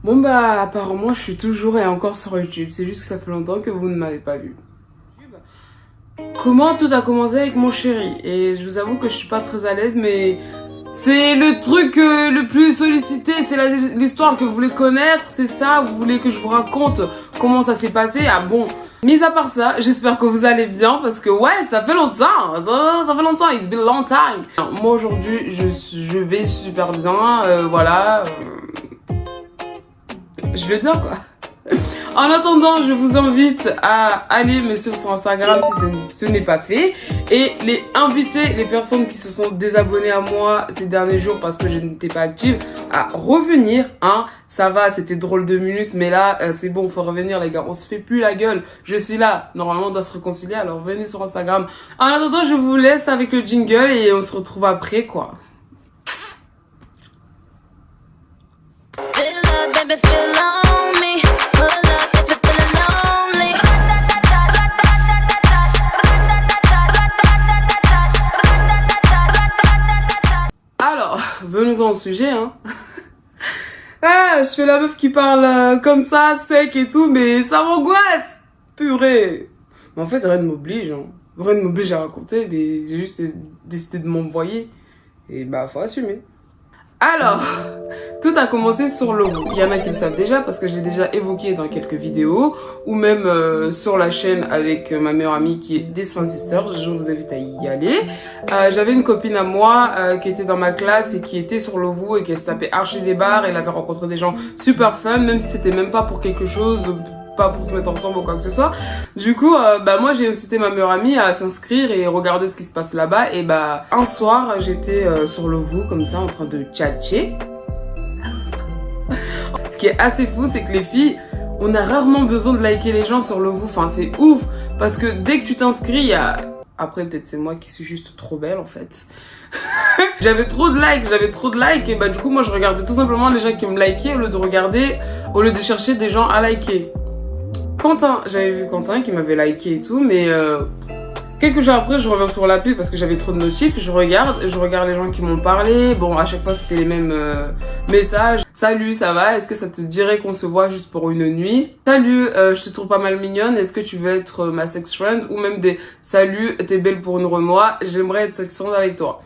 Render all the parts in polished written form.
Bon bah apparemment je suis toujours et encore sur YouTube, c'est juste que ça fait longtemps que vous ne m'avez pas vu. Comment tout a commencé avec mon chéri, et je vous avoue que je suis pas très à l'aise, mais c'est le truc le plus sollicité, c'est l'histoire que vous voulez connaître, c'est ça, vous voulez que je vous raconte comment ça s'est passé. Ah bon, mis à part ça, j'espère que vous allez bien parce que ouais, ça fait longtemps, ça fait longtemps, it's been a long time. Moi aujourd'hui, je vais super bien, voilà, je vais bien quoi. En attendant, je vous invite à aller me suivre sur Instagram si ce n'est pas fait et inviter les personnes qui se sont désabonnées à moi ces derniers jours parce que je n'étais pas active à revenir, hein. Ça va, c'était drôle 2 minutes, mais là, c'est bon, faut revenir les gars, on se fait plus la gueule, je suis là, normalement on doit se réconcilier, alors venez sur Instagram. En attendant, je vous laisse avec le jingle et on se retrouve après quoi. Alors, venons-en au sujet, hein. Ah, je fais la meuf qui parle comme ça, sec et tout, mais ça m'angoisse. Purée. Mais en fait, rien ne m'oblige, hein. Rien ne m'oblige à raconter, mais j'ai juste décidé de m'envoyer. Et bah, faut assumer. Alors, tout a commencé sur Lovoo. Il y en a qui le savent déjà parce que je l'ai déjà évoqué dans quelques vidéos ou même sur la chaîne avec ma meilleure amie qui est des Swan Sisters. Je vous invite à y aller. J'avais une copine à moi qui était dans ma classe et qui était sur Lovoo et qui se tapait archi des barres. Elle avait rencontré des gens super fun, même si c'était même pas pour quelque chose, pas pour se mettre ensemble ou quoi que ce soit. Du coup, bah moi j'ai incité ma meilleure amie à s'inscrire et regarder ce qui se passe là-bas. Et bah un soir, j'étais sur Lovoo comme ça en train de tchatcher. Ce qui est assez fou, c'est que les filles, on a rarement besoin de liker les gens sur Lovoo. Enfin, c'est ouf parce que dès que tu t'inscris, il y a... Après, peut-être c'est moi qui suis juste trop belle en fait. J'avais trop de likes et bah du coup moi je regardais tout simplement les gens qui me likaient au lieu de chercher des gens à liker. Quentin, j'avais vu Quentin qui m'avait liké et tout, mais quelques jours après, je reviens sur l'appli parce que j'avais trop de notifs. Je regarde les gens qui m'ont parlé. Bon, à chaque fois, c'était les mêmes messages. Salut, ça va? Est-ce que ça te dirait qu'on se voit juste pour une nuit? Salut, je te trouve pas mal mignonne. Est-ce que tu veux être ma sex friend? Ou même des salut, t'es belle pour une remoi. J'aimerais être sex friend avec toi.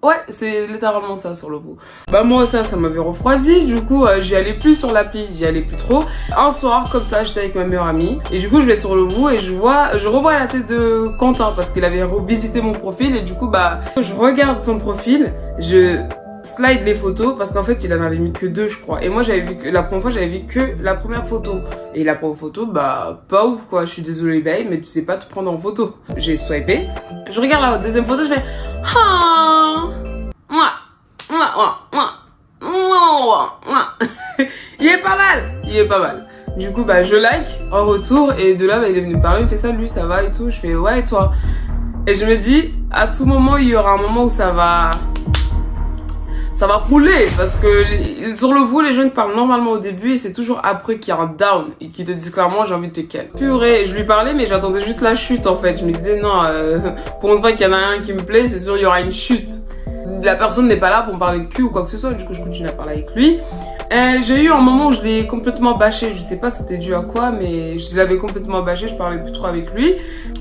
Ouais, c'est littéralement ça sur Lovoo. Bah moi ça m'avait refroidi, du coup j'y allais plus sur l'appli, j'y allais plus trop. Un soir comme ça, j'étais avec ma meilleure amie et du coup je vais sur Lovoo et je revois la tête de Quentin parce qu'il avait revisité mon profil et du coup bah je regarde son profil, je slide les photos parce qu'en fait il en avait mis que 2 je crois et moi j'avais vu que la première fois j'avais vu que la première photo et la première photo bah pas ouf quoi, je suis désolée babe mais tu sais pas te prendre en photo. J'ai swipé, je regarde la deuxième photo, je fais il est pas mal. Du coup bah je like en retour et de là bah, il est venu me parler, il me fait salut ça va et tout, je fais ouais et toi, et je me dis à tout moment il y aura un moment où ça va rouler parce que sur Lovoo les gens te parlent normalement au début et c'est toujours après qu'il y a un down et qu'ils te disent clairement j'ai envie de te ken. Purée, je lui parlais mais j'attendais juste la chute en fait. Je me disais non, pour une fois qu'il y en a un qui me plaît, c'est sûr il y aura une chute. La personne n'est pas là pour me parler de cul ou quoi que ce soit, du coup je continue à parler avec lui. J'ai eu un moment où je l'ai complètement bâché, je sais pas c'était dû à quoi mais je l'avais complètement bâché, je parlais plus trop avec lui.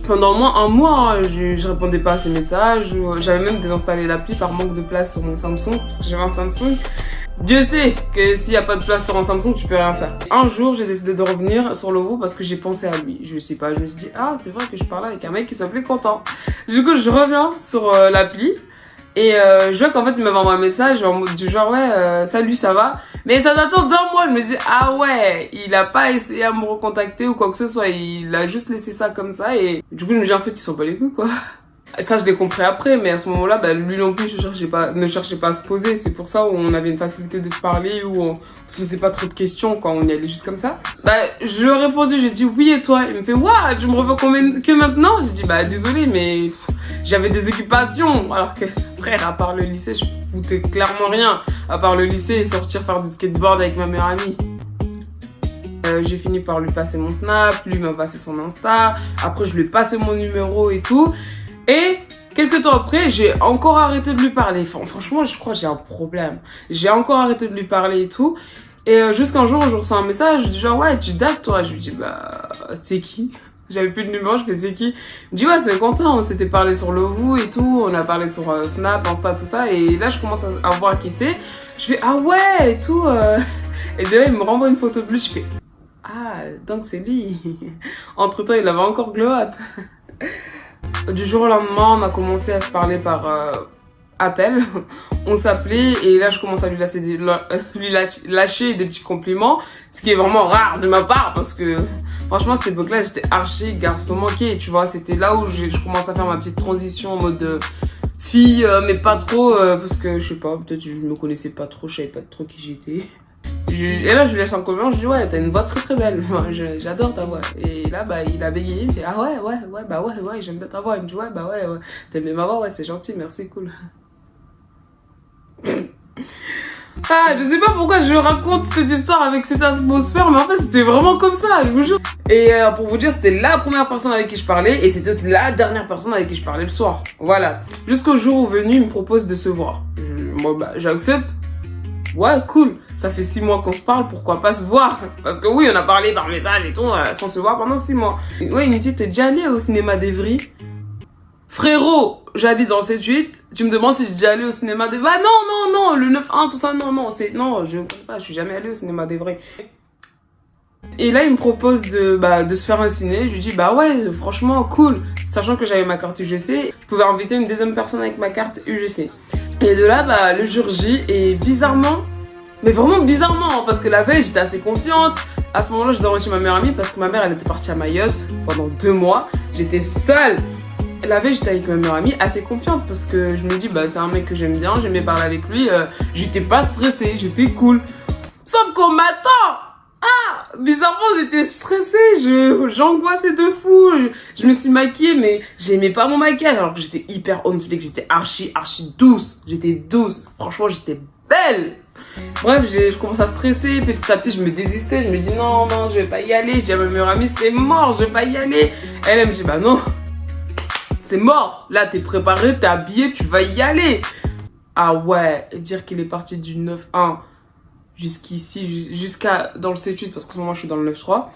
Pendant au moins un mois, hein, je répondais pas à ses messages, j'avais même désinstallé l'appli par manque de place sur mon Samsung parce que j'avais un Samsung. Dieu sait que s'il y a pas de place sur un Samsung, tu peux rien faire. Un jour, j'ai décidé de revenir sur Lovoo parce que j'ai pensé à lui. Je sais pas, je me suis dit ah c'est vrai que je parlais avec un mec qui s'appelait Quentin. Du coup, je reviens sur l'appli. Et je vois qu'en fait il m'avait envoyé un message en mode du genre ouais salut ça va, mais ça datant d'un mois. Je me dis ah ouais il a pas essayé à me recontacter ou quoi que ce soit, il a juste laissé ça comme ça et du coup je me dis en fait ils sont pas les couilles quoi. Ça je l'ai compris après mais à ce moment là bah, lui non plus ne cherchait pas à se poser, c'est pour ça où on avait une facilité de se parler, où on se faisait pas trop de questions quand on y allait juste comme ça. Bah je lui ai répondu, j'ai dit oui et toi, il me fait what tu me revois que maintenant, j'ai dit bah désolé mais j'avais des occupations alors que frère à part le lycée je foutais clairement rien à part le lycée et sortir faire du skateboard avec ma meilleure amie. J'ai fini par lui passer mon snap, lui m'a passé son Insta, après je lui ai passé mon numéro et tout. Et quelques temps après, j'ai encore arrêté de lui parler. Franchement, je crois que j'ai un problème. J'ai encore arrêté de lui parler et tout. Et jusqu'un jour, je reçois un message du genre, ouais, tu dates toi? Je lui dis, bah, c'est qui? J'avais plus de numéro, je fais c'est qui? Il me dit, ouais, c'est Quentin, on s'était parlé sur Lovoo et tout, on a parlé sur Snap, Insta, tout ça, et là, je commence à voir qui c'est. Je fais, ah ouais, et tout. Et de là, il me renvoie une photo de lui, je fais, ah, donc c'est lui. Entre-temps, il avait encore glow up. Du jour au lendemain, on a commencé à se parler par appel. On s'appelait et là, je commence à lui lâcher des petits compliments, ce qui est vraiment rare de ma part parce que franchement, à cette époque-là, j'étais archi garçon manqué, tu vois. C'était là où je commence à faire ma petite transition en mode fille, mais pas trop, parce que je sais pas, peut-être je me connaissais pas trop, je savais pas trop qui j'étais. Et là, je lui laisse un compliment, je dis ouais, t'as une voix très très belle, j'adore ta voix. Et là, bah, il a bégayé, il me fait ah ouais, bah ouais, j'aime bien ta voix. Il me dit ouais, bah ouais, t'aimes bien ma voix, ouais, c'est gentil, merci, cool. Ah, je sais pas pourquoi je raconte cette histoire avec cette atmosphère, mais en fait, c'était vraiment comme ça, je vous jure. Et pour vous dire, c'était la première personne avec qui je parlais, et c'était aussi la dernière personne avec qui je parlais le soir. Voilà. Jusqu'au jour où venu, il me propose de se voir. Moi, bah, j'accepte. Ouais, cool. Ça fait 6 mois qu'on se parle, pourquoi pas se voir? Parce que oui, on a parlé par message et tout, sans se voir pendant 6 mois. Ouais, il me dit, t'es déjà allé au cinéma d'Evry? Frérot, j'habite dans le 7-8, tu me demandes si j'ai déjà allé au cinéma d'Evry? Ah non, le 9-1, tout ça, non, je connais pas, je suis jamais allé au cinéma d'Evry. Et là, il me propose de se faire un ciné. Je lui dis, bah ouais, franchement, cool. Sachant que j'avais ma carte UGC, je pouvais inviter une deuxième personne avec ma carte UGC. Et de là, bah, le jour J, et bizarrement, mais vraiment bizarrement, parce que la veille, j'étais assez confiante. À ce moment-là, je dormais chez ma meilleure amie parce que ma mère, elle était partie à Mayotte pendant 2 mois. J'étais seule. La veille, j'étais avec ma meilleure amie, assez confiante parce que je me dis, bah, c'est un mec que j'aime bien, j'aimais parler avec lui. J'étais pas stressée, j'étais cool. Sauf qu'on m'attend! Ah! Bizarrement, j'étais stressée, j'angoissais de fou. Je me suis maquillée, mais j'aimais pas mon maquillage alors que j'étais hyper on fleek, j'étais archi douce. J'étais douce. Franchement, j'étais belle. Bref, je commence à stresser, petit à petit je me désistais, je me dis non, je vais pas y aller. Je dis à ma meilleure amie, c'est mort, je vais pas y aller. Elle me dit bah non, c'est mort, là t'es préparée, t'es habillée, tu vas y aller. Ah ouais, et dire qu'il est parti du 9-1 jusqu'ici, jusqu'à dans le 7-8, parce qu'en ce moment je suis dans le 9-3,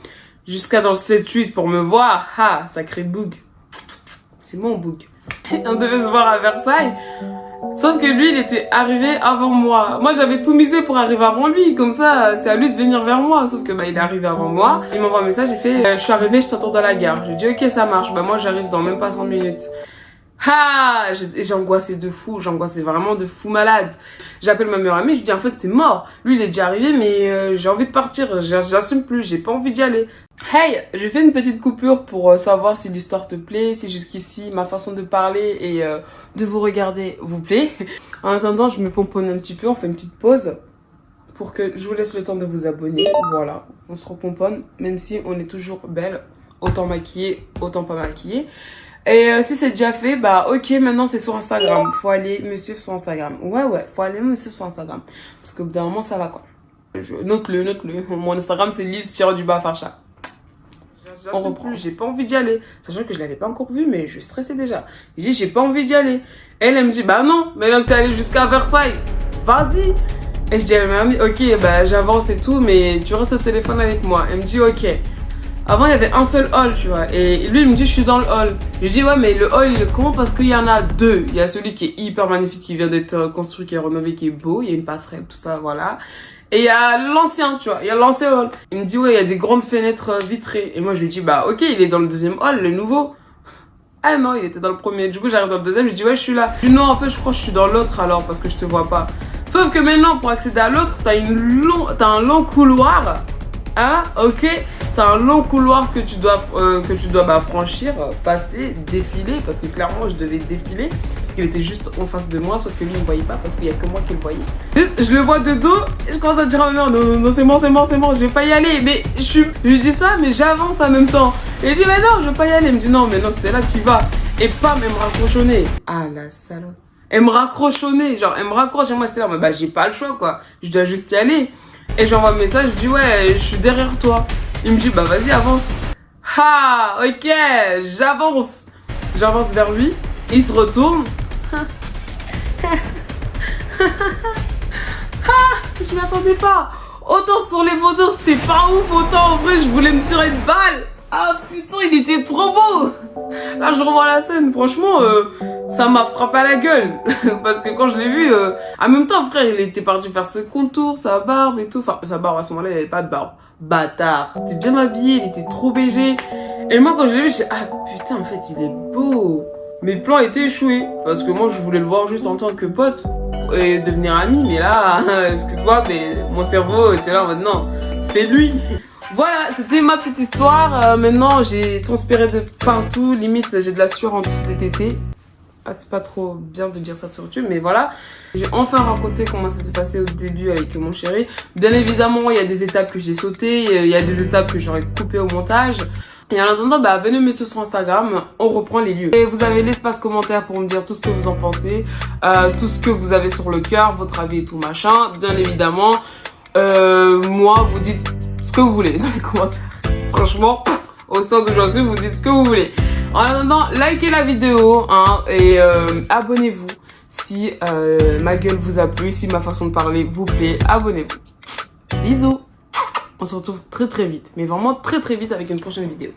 jusqu'à dans le 7-8 pour me voir, ah, sacré boug. C'est mon boug. On devait se voir à Versailles. Sauf que lui, il était arrivé avant moi. Moi, j'avais tout misé pour arriver avant lui. Comme ça, c'est à lui de venir vers moi. Sauf que, bah, il est arrivé avant moi. Il m'envoie un message, il fait, je suis arrivé, je t'attends dans la gare. Je dis, ok, ça marche. Bah, moi, j'arrive dans même pas 100 minutes. Ah, j'ai angoissé de fou, j'angoissais vraiment de fou malade. J'appelle ma meilleure amie, je dis en fait c'est mort. Lui il est déjà arrivé mais j'ai envie de partir, j'assume plus, j'ai pas envie d'y aller. Hey, je fais une petite coupure pour savoir si l'histoire te plaît, si jusqu'ici ma façon de parler et de vous regarder vous plaît. En attendant, je me pomponne un petit peu, on fait une petite pause pour que je vous laisse le temps de vous abonner. Voilà, on se repomponne, même si on est toujours belle, autant maquillée, autant pas maquillée. Et si c'est déjà fait, bah ok, maintenant c'est sur Instagram. Faut aller me suivre sur Instagram. Ouais, faut aller me suivre sur Instagram. Parce qu'au bout d'un moment, ça va quoi. Note-le. Mon Instagram, c'est Lise_Farcha. On reprend. J'ai pas envie d'y aller. Sachant que je l'avais pas encore vu, mais je stressais déjà. J'ai dit, j'ai pas envie d'y aller. Elle me dit, bah non, mais là que t'es allé jusqu'à Versailles, vas-y. Et je dis à ma amie, ok, bah j'avance et tout, mais tu restes au téléphone avec moi. Elle me dit, ok. Avant, il y avait un seul hall, tu vois. Et lui, il me dit, je suis dans le hall. Je lui dis, ouais, mais le hall, il est comment? Parce qu'il y en a 2. Il y a celui qui est hyper magnifique, qui vient d'être construit, qui est rénové, qui est beau. Il y a une passerelle, tout ça, voilà. Et il y a l'ancien, tu vois. Il y a l'ancien hall. Il me dit, ouais, il y a des grandes fenêtres vitrées. Et moi, je lui dis, bah, ok, il est dans le deuxième hall, le nouveau. Ah non, il était dans le premier. Du coup, j'arrive dans le deuxième, je lui dis, ouais, je suis là. Je dis, non, en fait, je crois que je suis dans l'autre alors, parce que je te vois pas. Sauf que maintenant, pour accéder à l'autre, t'as un long couloir. Hein, ok, t'as un long couloir que tu dois franchir, passer, défiler, parce que clairement je devais défiler, parce qu'il était juste en face de moi, sauf que lui il me voyait pas, parce qu'il y a que moi qui le voyais. Juste, je le vois de dos, et je commence à dire à ma mère, non, c'est mort, je vais pas y aller, mais je dis ça, mais j'avance en même temps. Et je dis, mais non, je vais pas y aller. Elle me dit, non, mais non, t'es là, t'y vas. Et pam, elle me raccrochonnait. Ah la salope. Elle me raccrochonnait, genre, elle me raccroche, et moi j'étais là, mais bah j'ai pas le choix quoi, je dois juste y aller. Et j'envoie un message, je dis ouais, je suis derrière toi. Il me dit bah vas-y avance. Ah ok, j'avance. J'avance vers lui, il se retourne. Je m'y attendais pas. Autant sur les photos, c'était pas ouf, autant en vrai, je voulais me tirer une balle. Ah putain, il était trop beau. Là, je revois la scène, franchement, ça m'a frappé à la gueule. Parce que quand je l'ai vu, en même temps, frère, il était parti faire ses contours, sa barbe et tout. Enfin, sa barbe, à ce moment-là, il avait pas de barbe. Bâtard. Il était bien habillé, il était trop BG. Et moi, quand je l'ai vu, j'ai dit, ah putain, en fait, il est beau. Mes plans étaient échoués. Parce que moi, je voulais le voir juste en tant que pote et devenir ami. Mais là, excuse-moi, mais mon cerveau était là en mode, non, c'est lui. Voilà, c'était ma petite histoire. Maintenant, j'ai transpiré de partout. Limite, j'ai de la sueur en dessous des tétés. Ah, c'est pas trop bien de dire ça sur YouTube, mais voilà. J'ai enfin raconté comment ça s'est passé au début avec mon chéri. Bien évidemment, il y a des étapes que j'ai sautées. Il y a des étapes que j'aurais coupées au montage. Et en attendant, bah, venez me suivre sur Instagram, on reprend les lieux. Et vous avez l'espace commentaire pour me dire tout ce que vous en pensez, tout ce que vous avez sur le cœur, votre avis et tout machin. Bien évidemment, moi, vous dites ce que vous voulez dans les commentaires. Franchement, au stade où j'en suis, vous dites ce que vous voulez. En attendant, likez la vidéo hein, et abonnez-vous si ma gueule vous a plu, si ma façon de parler vous plaît. Abonnez-vous. Bisous. On se retrouve très vite, mais vraiment très vite avec une prochaine vidéo.